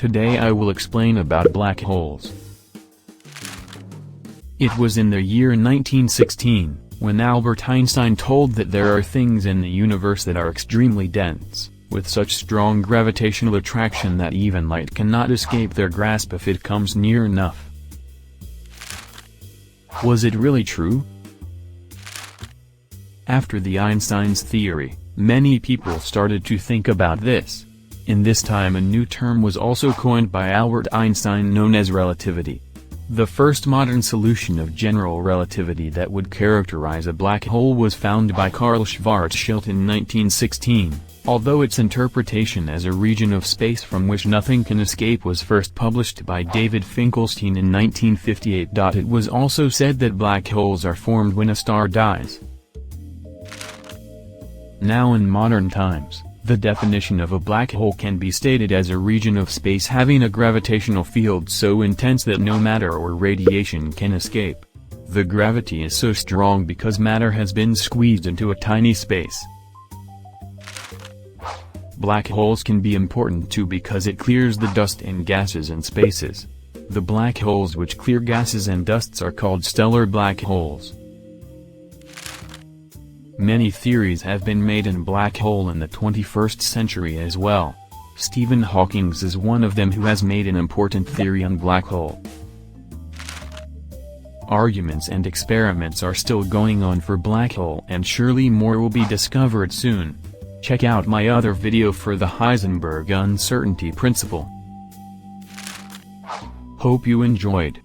Today I will explain about black holes. It was in the year 1916, when Albert Einstein told that there are things in the universe that are extremely dense, with such strong gravitational attraction that even light cannot escape their grasp if it comes near enough. Was it really true? After the Einstein's theory, many people started to think about this. In this time a new term was also coined by Albert Einstein known as relativity. The first modern solution of general relativity that would characterize a black hole was found by Carl Schwarzschild in 1916, although its interpretation as a region of space from which nothing can escape was first published by David Finkelstein in 1958. It was also said that black holes are formed when a star dies. Now in modern times, the definition of a black hole can be stated as a region of space having a gravitational field so intense that no matter or radiation can escape. The gravity is so strong because matter has been squeezed into a tiny space. Black holes can be important too because it clears the dust and gases in spaces. The black holes which clear gases and dusts are called stellar black holes. Many theories have been made in black hole in the 21st century as well. Stephen Hawking is one of them who has made an important theory on black hole. Arguments and experiments are still going on for black hole and surely more will be discovered soon. Check out my other video for the Heisenberg uncertainty principle. Hope you enjoyed.